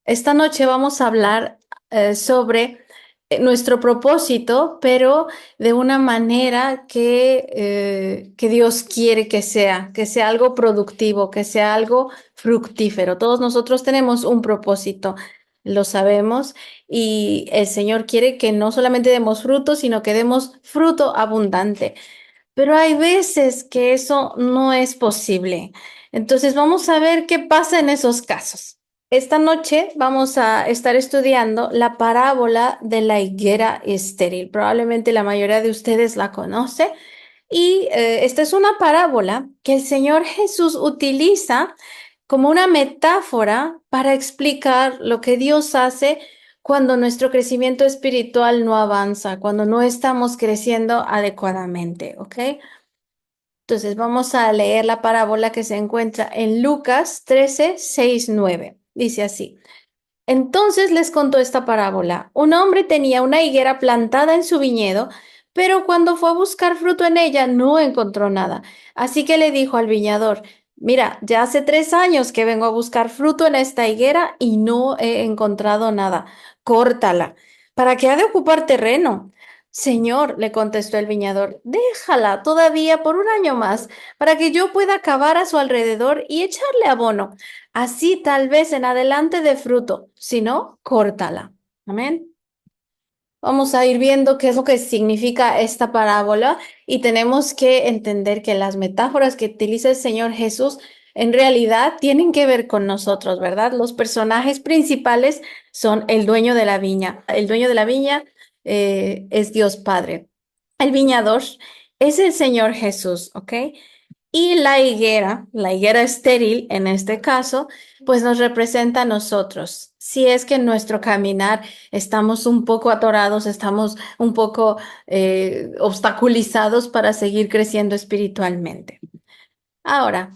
Esta noche vamos a hablar sobre nuestro propósito, pero de una manera que Dios quiere que sea algo productivo, que sea algo fructífero. Todos nosotros tenemos un propósito, lo sabemos, y el Señor quiere que no solamente demos fruto, sino que demos fruto abundante. Pero hay veces que eso no es posible. Entonces vamos a ver qué pasa en esos casos. Esta noche vamos a estar estudiando la parábola de la higuera estéril. Probablemente la mayoría de ustedes la conoce. Y esta es una parábola que el Señor Jesús utiliza como una metáfora para explicar lo que Dios hace cuando nuestro crecimiento espiritual no avanza, cuando no estamos creciendo adecuadamente, ¿ok? Entonces vamos a leer la parábola que se encuentra en Lucas 13, 6, 9. Dice así. Entonces les contó esta parábola. Un hombre tenía una higuera plantada en su viñedo, pero cuando fue a buscar fruto en ella no encontró nada. Así que le dijo al viñador, mira, ya hace 3 años que vengo a buscar fruto en esta higuera y no he encontrado nada. Córtala. ¿Para qué ha de ocupar terreno? Señor, le contestó el viñador, déjala todavía por un año más, para que yo pueda cavar a su alrededor y echarle abono. Así tal vez en adelante de fruto, si no, córtala. Amén. Vamos a ir viendo qué es lo que significa esta parábola y tenemos que entender que las metáforas que utiliza el Señor Jesús en realidad tienen que ver con nosotros, ¿verdad? Los personajes principales son el dueño de la viña. El dueño de la viña es Dios Padre. El viñador es el Señor Jesús, ¿ok? Y la higuera estéril en este caso, pues nos representa a nosotros. Si es que en nuestro caminar estamos un poco atorados, estamos un poco obstaculizados para seguir creciendo espiritualmente. Ahora,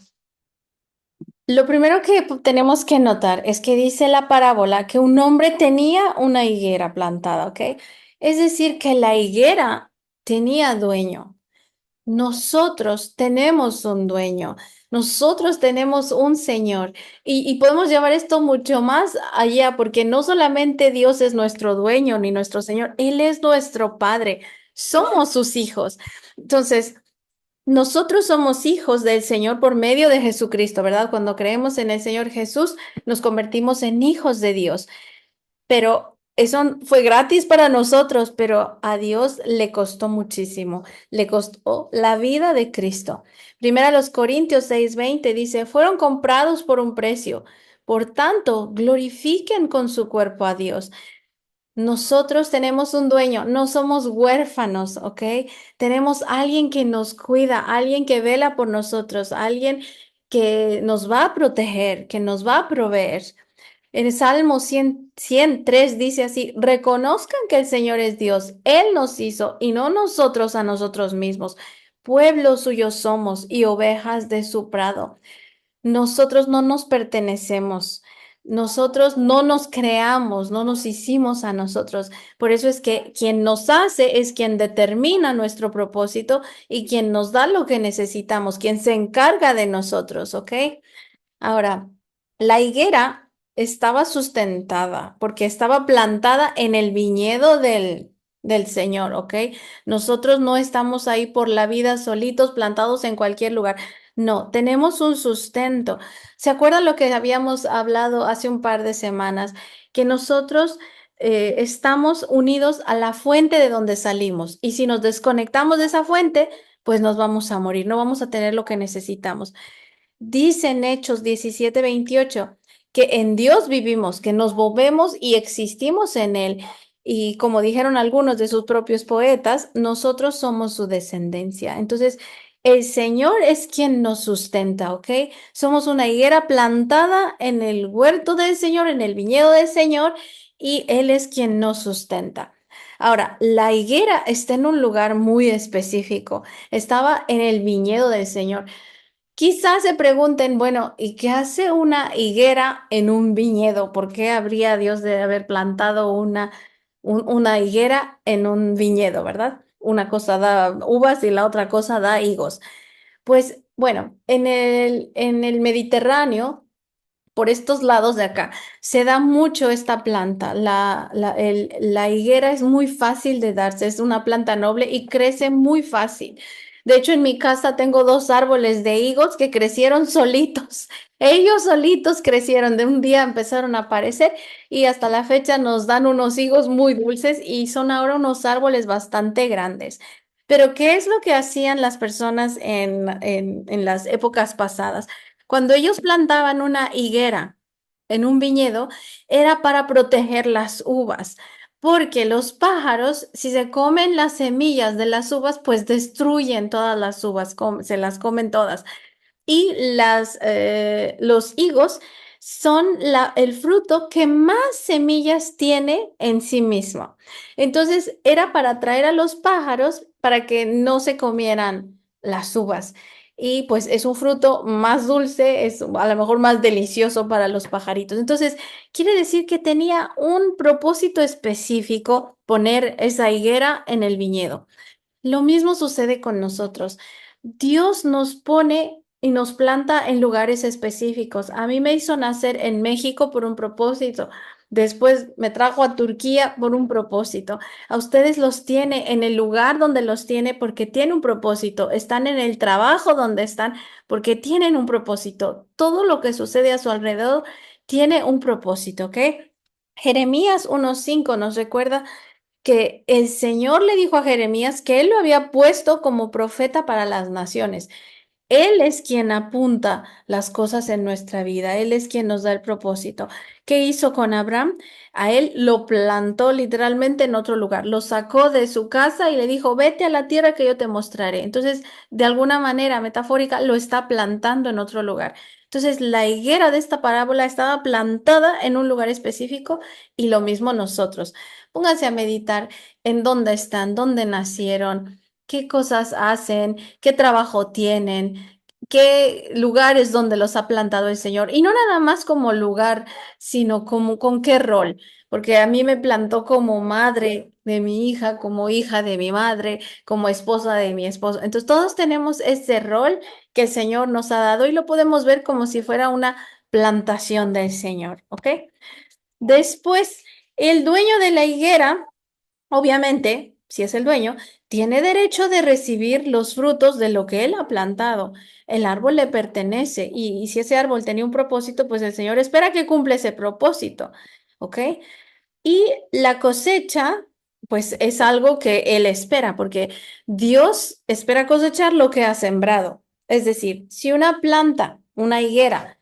lo primero que tenemos que notar es que dice la parábola que un hombre tenía una higuera plantada, ¿ok? Es decir, que la higuera tenía dueño. Nosotros tenemos un dueño, nosotros tenemos un Señor y podemos llevar esto mucho más allá porque no solamente Dios es nuestro dueño ni nuestro Señor, Él es nuestro Padre, somos sus hijos. Entonces, nosotros somos hijos del Señor por medio de Jesucristo, ¿verdad? Cuando creemos en el Señor Jesús, nos convertimos en hijos de Dios. Pero eso fue gratis para nosotros, pero a Dios le costó muchísimo. Le costó la vida de Cristo. Primera los Corintios 6:20 dice, fueron comprados por un precio. Por tanto, glorifiquen con su cuerpo a Dios. Nosotros tenemos un dueño, no somos huérfanos, ¿ok? Tenemos alguien que nos cuida, alguien que vela por nosotros, alguien que nos va a proteger, que nos va a proveer. En el Salmo 103 dice así, reconozcan que el Señor es Dios, Él nos hizo y no nosotros a nosotros mismos. Pueblo suyo somos y ovejas de su prado. Nosotros no nos pertenecemos, nosotros no nos creamos, no nos hicimos a nosotros. Por eso es que quien nos hace es quien determina nuestro propósito y quien nos da lo que necesitamos, quien se encarga de nosotros, ¿ok? Ahora, la higuera estaba sustentada porque estaba plantada en el viñedo del Señor, ¿ok? Nosotros no estamos ahí por la vida solitos, plantados en cualquier lugar. No, tenemos un sustento. ¿Se acuerdan lo que habíamos hablado hace un par de semanas? Que nosotros estamos unidos a la fuente de donde salimos y si nos desconectamos de esa fuente, pues nos vamos a morir, no vamos a tener lo que necesitamos. Dice en Hechos 17:28 que en Dios vivimos, que nos movemos y existimos en Él. Y como dijeron algunos de sus propios poetas, nosotros somos su descendencia. Entonces, el Señor es quien nos sustenta, ¿ok? Somos una higuera plantada en el huerto del Señor, en el viñedo del Señor, y Él es quien nos sustenta. Ahora, la higuera está en un lugar muy específico. Estaba en el viñedo del Señor. Quizás se pregunten, bueno, ¿y qué hace una higuera en un viñedo? ¿Por qué habría Dios de haber plantado una higuera en un viñedo, verdad? Una cosa da uvas y la otra cosa da higos. Pues bueno, en el Mediterráneo por estos lados de acá. Se da mucho esta planta. La higuera es muy fácil de darse, es una planta noble y crece muy fácil. De hecho, en mi casa tengo dos árboles de higos que crecieron solitos. Ellos solitos crecieron, de un día empezaron a aparecer y hasta la fecha nos dan unos higos muy dulces y son ahora unos árboles bastante grandes. Pero, ¿qué es lo que hacían las personas en las épocas pasadas? Cuando ellos plantaban una higuera en un viñedo, era para proteger las uvas, porque los pájaros, si se comen las semillas de las uvas, pues destruyen todas las uvas, se las comen todas. Y los higos son el fruto que más semillas tiene en sí mismo. Entonces era para atraer a los pájaros para que no se comieran las uvas. Y pues es un fruto más dulce, es a lo mejor más delicioso para los pajaritos. Entonces, quiere decir que tenía un propósito específico poner esa higuera en el viñedo. Lo mismo sucede con nosotros. Dios nos pone y nos planta en lugares específicos. A mí me hizo nacer en México por un propósito. Después me trajo a Turquía por un propósito. A ustedes los tiene en el lugar donde los tiene porque tiene un propósito. Están en el trabajo donde están porque tienen un propósito. Todo lo que sucede a su alrededor tiene un propósito, ¿ok? Jeremías 1:5 nos recuerda que el Señor le dijo a Jeremías que él lo había puesto como profeta para las naciones. Él es quien apunta las cosas en nuestra vida, Él es quien nos da el propósito. ¿Qué hizo con Abraham? A él lo plantó literalmente en otro lugar, lo sacó de su casa y le dijo, vete a la tierra que yo te mostraré. Entonces, de alguna manera metafórica, lo está plantando en otro lugar. Entonces, la higuera de esta parábola estaba plantada en un lugar específico y lo mismo nosotros. Pónganse a meditar en dónde están, dónde nacieron, qué cosas hacen, qué trabajo tienen, qué lugares donde los ha plantado el Señor. Y no nada más como lugar, sino como con qué rol. Porque a mí me plantó como madre de mi hija, como hija de mi madre, como esposa de mi esposo. Entonces todos tenemos ese rol que el Señor nos ha dado y lo podemos ver como si fuera una plantación del Señor, ¿ok? Después, el dueño de la higuera, obviamente, si es el dueño, tiene derecho de recibir los frutos de lo que él ha plantado. El árbol le pertenece y si ese árbol tenía un propósito, pues el Señor espera que cumpla ese propósito, ¿ok? Y la cosecha, pues es algo que Él espera, porque Dios espera cosechar lo que ha sembrado. Es decir, si una planta, una higuera,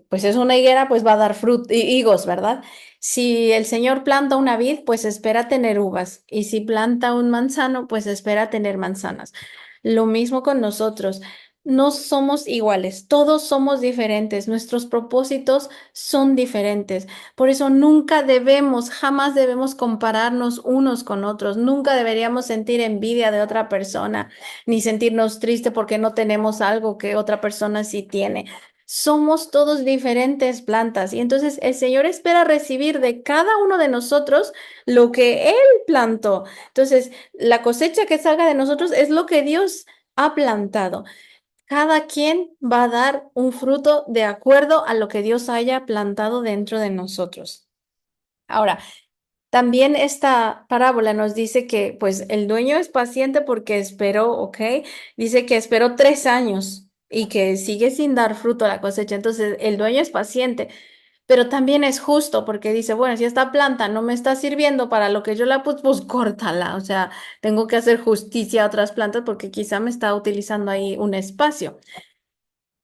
pues es una higuera, pues va a dar frutos, higos, ¿verdad? Si el Señor planta una vid, pues espera tener uvas. Y si planta un manzano, pues espera tener manzanas. Lo mismo con nosotros. No somos iguales, todos somos diferentes, nuestros propósitos son diferentes. Por eso nunca debemos, jamás debemos compararnos unos con otros. Nunca deberíamos sentir envidia de otra persona, ni sentirnos triste porque no tenemos algo que otra persona sí tiene. Somos todos diferentes plantas y entonces el Señor espera recibir de cada uno de nosotros lo que Él plantó. Entonces, la cosecha que salga de nosotros es lo que Dios ha plantado. Cada quien va a dar un fruto de acuerdo a lo que Dios haya plantado dentro de nosotros. Ahora, también esta parábola nos dice que pues el dueño es paciente porque esperó, ¿ok? Dice que esperó 3 años y que sigue sin dar fruto a la cosecha. Entonces, el dueño es paciente, pero también es justo porque dice, bueno, si esta planta no me está sirviendo para lo que yo la puse, pues córtala. O sea, tengo que hacer justicia a otras plantas porque quizá me está utilizando ahí un espacio.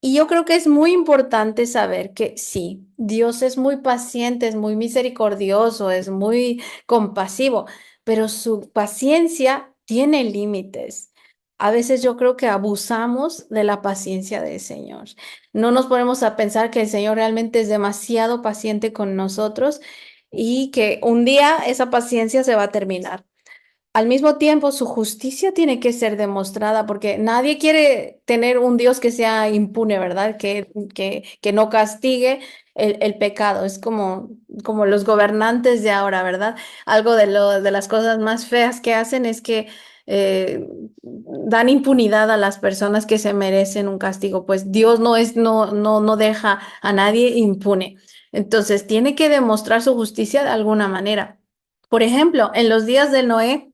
Y yo creo que es muy importante saber que sí, Dios es muy paciente, es muy misericordioso, es muy compasivo, pero su paciencia tiene límites. A veces yo creo que abusamos de la paciencia del Señor. No nos ponemos a pensar que el Señor realmente es demasiado paciente con nosotros y que un día esa paciencia se va a terminar. Al mismo tiempo, su justicia tiene que ser demostrada porque nadie quiere tener un Dios que sea impune, ¿verdad? Que no castigue el pecado. Es como los gobernantes de ahora, ¿verdad? Algo de las cosas más feas que hacen es que dan impunidad a las personas que se merecen un castigo, pues Dios no deja a nadie impune. Entonces, tiene que demostrar su justicia de alguna manera. Por ejemplo, en los días de Noé,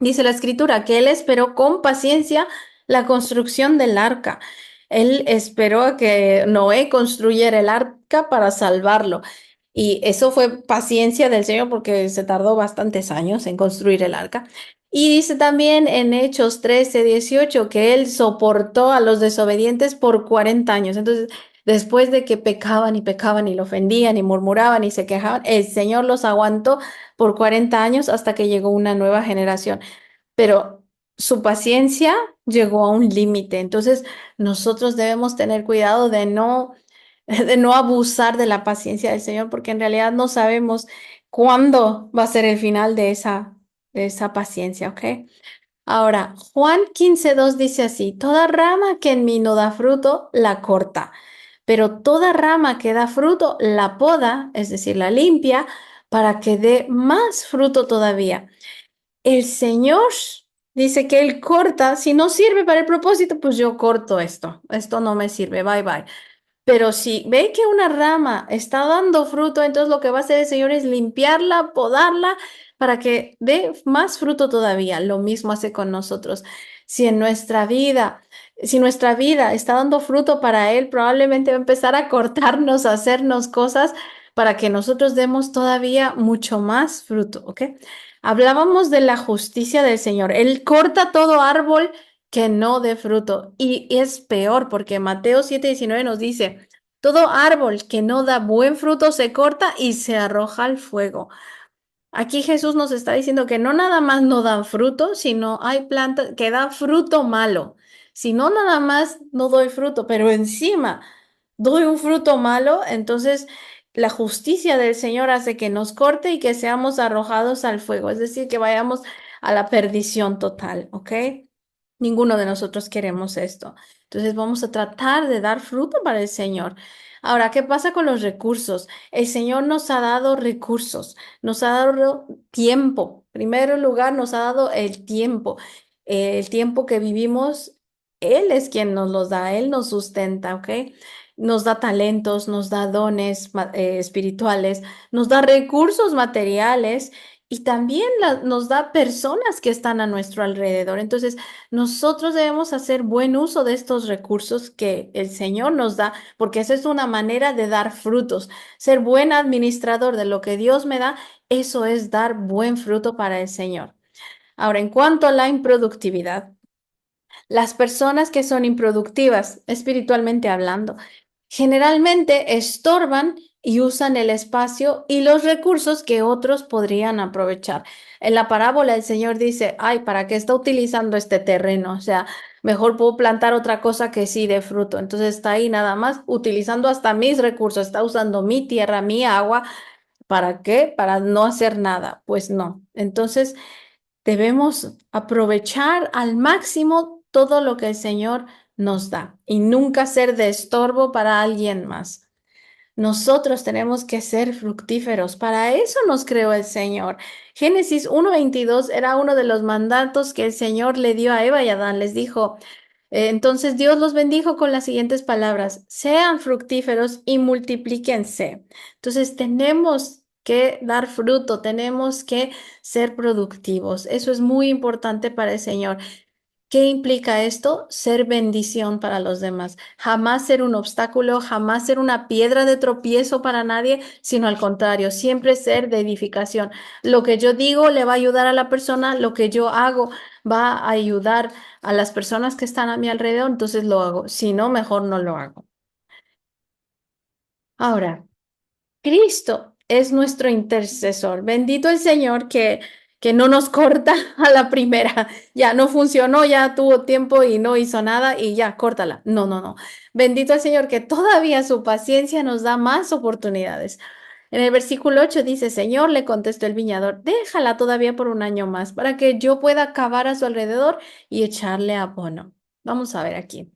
dice la escritura que él esperó con paciencia la construcción del arca. Él esperó a que Noé construyera el arca para salvarlo. Y eso fue paciencia del Señor porque se tardó bastantes años en construir el arca. Y dice también en Hechos 13:18 que él soportó a los desobedientes por 40 años. Entonces, después de que pecaban y lo ofendían y murmuraban y se quejaban, el Señor los aguantó por 40 años hasta que llegó una nueva generación. Pero su paciencia llegó a un límite. Entonces, nosotros debemos tener cuidado de no abusar de la paciencia del Señor, porque en realidad no sabemos cuándo va a ser el final de esa paciencia, ¿ok? Ahora, Juan 15:2 dice así, toda rama que en mí no da fruto, la corta, pero toda rama que da fruto, la poda, es decir, la limpia, para que dé más fruto todavía. El Señor dice que Él corta, si no sirve para el propósito, pues yo corto esto no me sirve, bye bye. Pero si ve que una rama está dando fruto, entonces lo que va a hacer el Señor es limpiarla, podarla, para que dé más fruto todavía. Lo mismo hace con nosotros. Si en nuestra vida, si nuestra vida está dando fruto para Él, probablemente va a empezar a cortarnos, a hacernos cosas para que nosotros demos todavía mucho más fruto, ¿ok? Hablábamos de la justicia del Señor. Él corta todo árbol que no dé fruto. Y es peor porque Mateo 7:19 nos dice, todo árbol que no da buen fruto se corta y se arroja al fuego. Aquí Jesús nos está diciendo que no nada más no dan fruto, sino hay plantas que dan fruto malo. Si no nada más no doy fruto, pero encima doy un fruto malo, entonces la justicia del Señor hace que nos corte y que seamos arrojados al fuego, es decir, que vayamos a la perdición total, ¿ok? Ninguno de nosotros queremos esto. Entonces vamos a tratar de dar fruto para el Señor. Ahora, ¿qué pasa con los recursos? El Señor nos ha dado recursos, nos ha dado tiempo. En primer lugar, nos ha dado el tiempo. El tiempo que vivimos, Él es quien nos los da, Él nos sustenta, ¿ok? Nos da talentos, nos da dones espirituales, nos da recursos materiales y también nos da personas que están a nuestro alrededor. Entonces, nosotros debemos hacer buen uso de estos recursos que el Señor nos da, porque esa es una manera de dar frutos. Ser buen administrador de lo que Dios me da, eso es dar buen fruto para el Señor. Ahora, en cuanto a la improductividad, las personas que son improductivas, espiritualmente hablando, generalmente estorban y usan el espacio y los recursos que otros podrían aprovechar. En la parábola el Señor dice, ay, ¿para qué está utilizando este terreno? O sea, mejor puedo plantar otra cosa que sí dé fruto. Entonces está ahí nada más utilizando hasta mis recursos, está usando mi tierra, mi agua. ¿Para qué? Para no hacer nada. Pues no. Entonces debemos aprovechar al máximo todo lo que el Señor nos da y nunca ser de estorbo para alguien más. Nosotros tenemos que ser fructíferos. Para eso nos creó el Señor. Génesis 1:22 era uno de los mandatos que el Señor le dio a Eva y Adán. Les dijo, entonces Dios los bendijo con las siguientes palabras, sean fructíferos y multiplíquense. Entonces tenemos que dar fruto, tenemos que ser productivos. Eso es muy importante para el Señor. ¿Qué implica esto? Ser bendición para los demás. Jamás ser un obstáculo, jamás ser una piedra de tropiezo para nadie, sino al contrario, siempre ser de edificación. Lo que yo digo le va a ayudar a la persona, lo que yo hago va a ayudar a las personas que están a mi alrededor, entonces lo hago. Si no, mejor no lo hago. Ahora, Cristo es nuestro intercesor. Bendito el Señor que no nos corta a la primera. Ya no funcionó, ya tuvo tiempo y no hizo nada y ya, córtala. No, no, no. Bendito el Señor que todavía su paciencia nos da más oportunidades. En el versículo 8 dice, Señor, le contestó el viñador, déjala todavía por un año más para que yo pueda cavar a su alrededor y echarle abono. Vamos a ver aquí.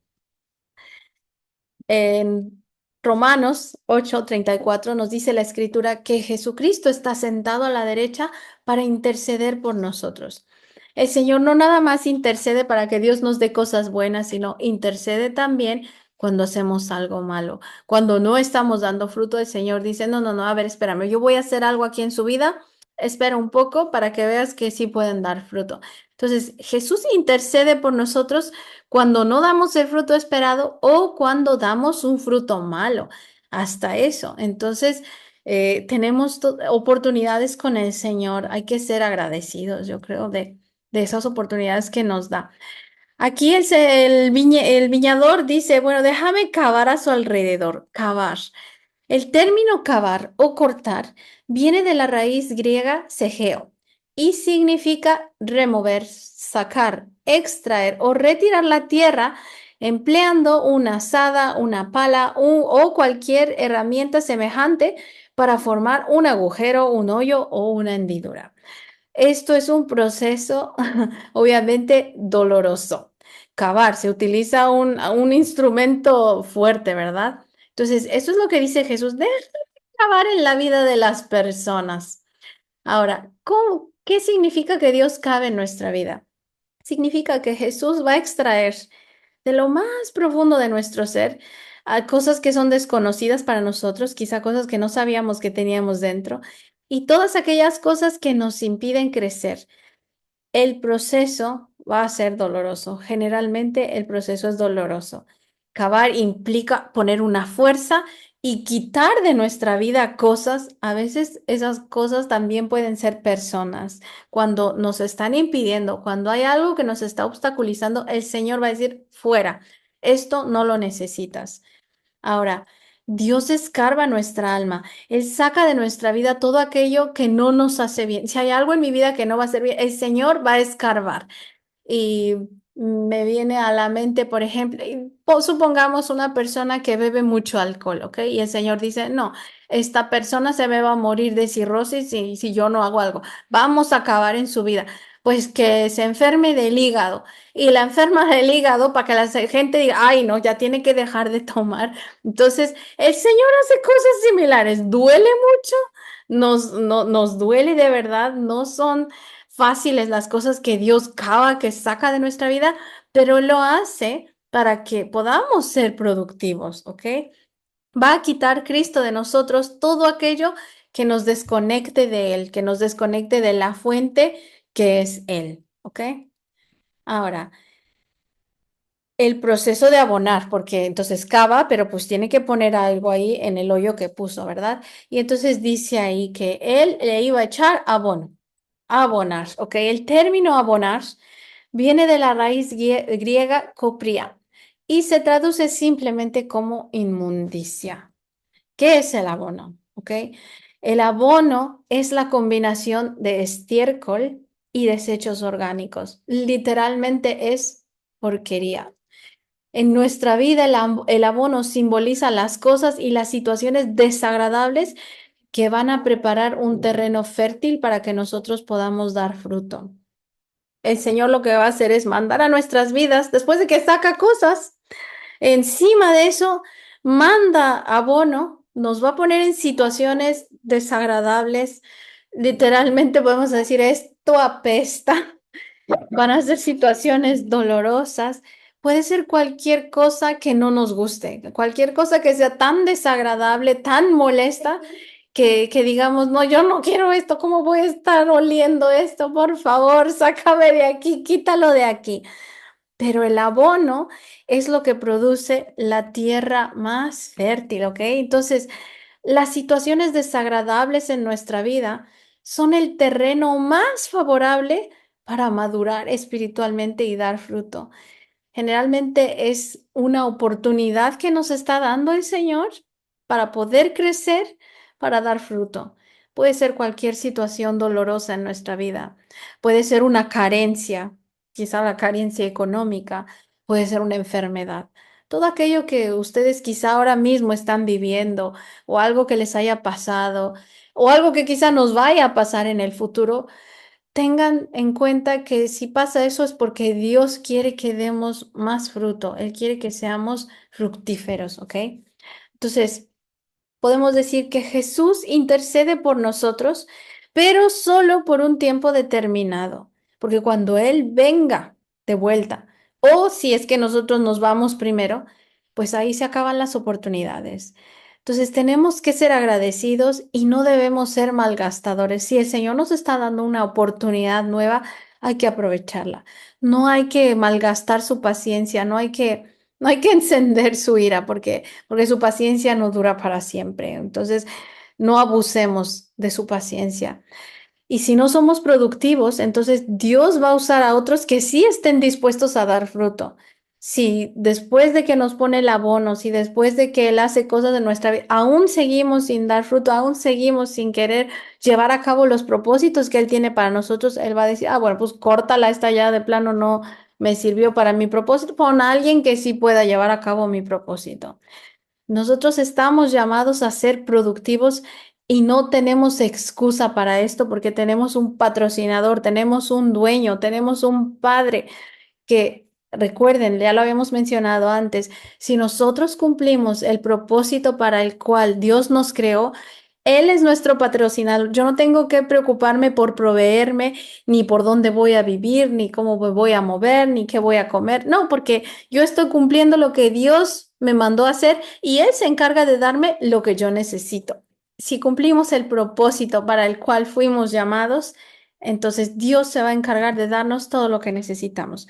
En Romanos 8:34 nos dice la escritura que Jesucristo está sentado a la derecha para interceder por nosotros. El Señor no nada más intercede para que Dios nos dé cosas buenas, sino intercede también cuando hacemos algo malo. Cuando no estamos dando fruto, el Señor dice, no, no, no, a ver, espérame, yo voy a hacer algo aquí en su vida, espera un poco para que veas que sí pueden dar fruto. Entonces, Jesús intercede por nosotros cuando no damos el fruto esperado o cuando damos un fruto malo. Hasta eso. Entonces, tenemos oportunidades con el Señor. Hay que ser agradecidos, yo creo, de esas oportunidades que nos da. Aquí el viñador dice, bueno, déjame cavar a su alrededor, cavar. El término cavar o cortar viene de la raíz griega segeo y significa remover, sacar, extraer o retirar la tierra empleando una azada, una pala o cualquier herramienta semejante para formar un agujero, un hoyo o una hendidura. Esto es un proceso obviamente doloroso. Cavar, se utiliza un instrumento fuerte, ¿verdad? Entonces, eso es lo que dice Jesús, deja de cavar en la vida de las personas. Ahora, ¿qué significa que Dios cabe en nuestra vida? Significa que Jesús va a extraer de lo más profundo de nuestro ser a cosas que son desconocidas para nosotros, quizá cosas que no sabíamos que teníamos dentro, y todas aquellas cosas que nos impiden crecer. El proceso va a ser doloroso. Generalmente el proceso es doloroso. Cavar implica poner una fuerza y quitar de nuestra vida cosas. A veces esas cosas también pueden ser personas. Cuando nos están impidiendo, cuando hay algo que nos está obstaculizando, el Señor va a decir, fuera, esto no lo necesitas. Ahora, Dios escarba nuestra alma. Él saca de nuestra vida todo aquello que no nos hace bien. Si hay algo en mi vida que no va a ser bien, el Señor va a escarbar. Y me viene a la mente, por ejemplo, supongamos una persona que bebe mucho alcohol, ¿ok? Y el Señor dice, no, esta persona se me va a morir de cirrosis si yo no hago algo. Vamos a acabar en su vida. Pues que se enferme del hígado y la enferma del hígado para que la gente diga, ay, no, ya tiene que dejar de tomar. Entonces, el Señor hace cosas similares. Duele mucho, nos duele de verdad, no son fáciles las cosas que Dios cava, que saca de nuestra vida, pero lo hace para que podamos ser productivos, ¿ok? Va a quitar Cristo de nosotros todo aquello que nos desconecte de Él, que nos desconecte de la fuente que es Él, ¿ok? Ahora, el proceso de abonar, porque entonces cava, pero pues tiene que poner algo ahí en el hoyo que puso, ¿verdad? Y entonces dice ahí que Él le iba a echar abono. Abonar, ¿ok? El término abonar viene de la raíz griega copria y se traduce simplemente como inmundicia. ¿Qué es el abono? ¿Ok? El abono es la combinación de estiércol y desechos orgánicos. Literalmente es porquería. En nuestra vida el abono simboliza las cosas y las situaciones desagradables que van a preparar un terreno fértil para que nosotros podamos dar fruto. El Señor lo que va a hacer es mandar a nuestras vidas, después de que saca cosas, encima de eso, manda abono, nos va a poner en situaciones desagradables. Literalmente podemos decir, esto apesta. Van a ser situaciones dolorosas. Puede ser cualquier cosa que no nos guste, cualquier cosa que sea tan desagradable, tan molesta, que digamos, no, yo no quiero esto, ¿cómo voy a estar oliendo esto? Por favor, sácame de aquí, quítalo de aquí. Pero el abono es lo que produce la tierra más fértil, ¿ok? Entonces, las situaciones desagradables en nuestra vida son el terreno más favorable para madurar espiritualmente y dar fruto. Generalmente es una oportunidad que nos está dando el Señor para poder crecer, para dar fruto. Puede ser cualquier situación dolorosa en nuestra vida. Puede ser una carencia, quizá la carencia económica, puede ser una enfermedad. Todo aquello que ustedes quizá ahora mismo están viviendo o algo que les haya pasado o algo que quizá nos vaya a pasar en el futuro, tengan en cuenta que si pasa eso es porque Dios quiere que demos más fruto. Él quiere que seamos fructíferos, ¿ok? Entonces, podemos decir que Jesús intercede por nosotros, pero solo por un tiempo determinado, porque cuando Él venga de vuelta, o si es que nosotros nos vamos primero, pues ahí se acaban las oportunidades. Entonces tenemos que ser agradecidos y no debemos ser malgastadores. Si el Señor nos está dando una oportunidad nueva, hay que aprovecharla. No hay que malgastar su paciencia, no hay que encender su ira, porque su paciencia no dura para siempre. Entonces, no abusemos de su paciencia. Y si no somos productivos, entonces Dios va a usar a otros que sí estén dispuestos a dar fruto. Si después de que nos pone el abono, si después de que Él hace cosas de nuestra vida, aún seguimos sin dar fruto, aún seguimos sin querer llevar a cabo los propósitos que Él tiene para nosotros, Él va a decir, bueno, pues córtala, esta ya de plano no me sirvió para mi propósito, pon a alguien que sí pueda llevar a cabo mi propósito. Nosotros estamos llamados a ser productivos y no tenemos excusa para esto porque tenemos un patrocinador, tenemos un dueño, tenemos un padre que, recuerden, ya lo habíamos mencionado antes, si nosotros cumplimos el propósito para el cual Dios nos creó, Él es nuestro patrocinador. Yo no tengo que preocuparme por proveerme, ni por dónde voy a vivir, ni cómo me voy a mover, ni qué voy a comer. No, porque yo estoy cumpliendo lo que Dios me mandó a hacer y Él se encarga de darme lo que yo necesito. Si cumplimos el propósito para el cual fuimos llamados, entonces Dios se va a encargar de darnos todo lo que necesitamos,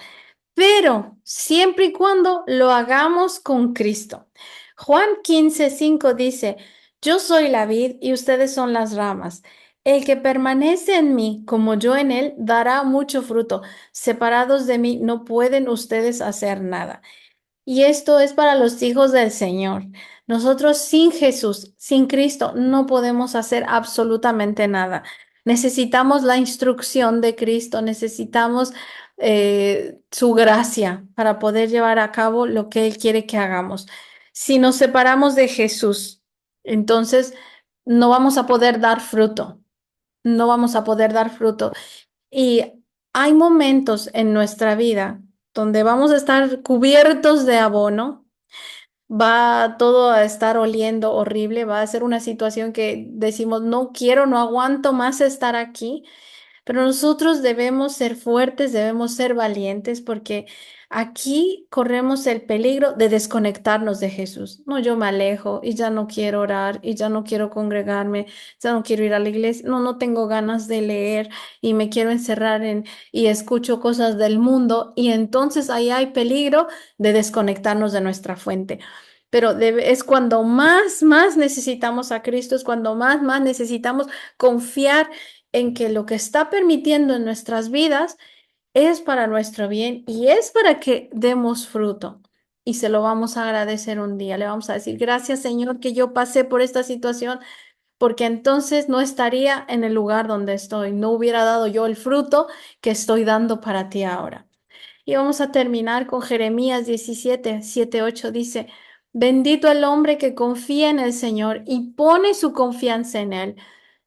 pero siempre y cuando lo hagamos con Cristo. Juan 15:5 dice, yo soy la vid y ustedes son las ramas. El que permanece en mí, como yo en él, dará mucho fruto. Separados de mí, no pueden ustedes hacer nada. Y esto es para los hijos del Señor. Nosotros sin Jesús, sin Cristo, no podemos hacer absolutamente nada. Necesitamos la instrucción de Cristo, necesitamos su gracia para poder llevar a cabo lo que Él quiere que hagamos. Si nos separamos de Jesús, entonces no vamos a poder dar fruto, no vamos a poder dar fruto. Y hay momentos en nuestra vida donde vamos a estar cubiertos de abono, va todo a estar oliendo horrible, va a ser una situación que decimos, no quiero, no aguanto más estar aquí. Pero nosotros debemos ser fuertes, debemos ser valientes, porque aquí corremos el peligro de desconectarnos de Jesús. No, yo me alejo y ya no quiero orar y ya no quiero congregarme, ya no quiero ir a la iglesia, no, no tengo ganas de leer y me quiero encerrar y escucho cosas del mundo y entonces ahí hay peligro de desconectarnos de nuestra fuente. Pero es cuando más necesitamos a Cristo, es cuando más necesitamos confiar en que lo que está permitiendo en nuestras vidas es para nuestro bien y es para que demos fruto. Y se lo vamos a agradecer un día. Le vamos a decir, gracias Señor que yo pasé por esta situación, porque entonces no estaría en el lugar donde estoy, no hubiera dado yo el fruto que estoy dando para ti ahora. Y vamos a terminar con Jeremías 17:7-8 dice, bendito el hombre que confía en el Señor y pone su confianza en Él.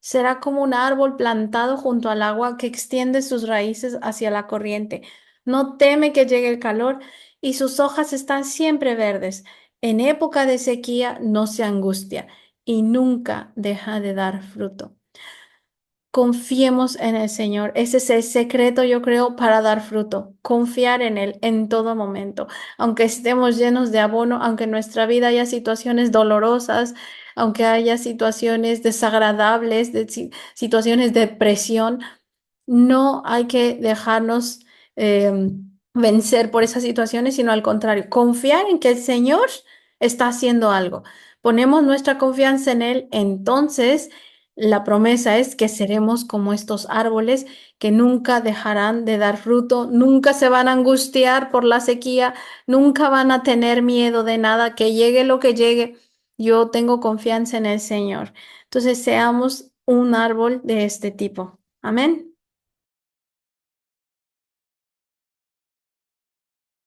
Será como un árbol plantado junto al agua que extiende sus raíces hacia la corriente. No teme que llegue el calor y sus hojas están siempre verdes. En época de sequía no se angustia y nunca deja de dar fruto. Confiemos en el Señor. Ese es el secreto, yo creo, para dar fruto. Confiar en Él en todo momento. Aunque estemos llenos de abono, aunque en nuestra vida haya situaciones dolorosas, aunque haya situaciones desagradables, situaciones de presión, no hay que dejarnos vencer por esas situaciones, sino al contrario, confiar en que el Señor está haciendo algo. Ponemos nuestra confianza en Él, entonces la promesa es que seremos como estos árboles que nunca dejarán de dar fruto, nunca se van a angustiar por la sequía, nunca van a tener miedo de nada, que llegue lo que llegue. Yo tengo confianza en el Señor. Entonces seamos un árbol de este tipo. Amén.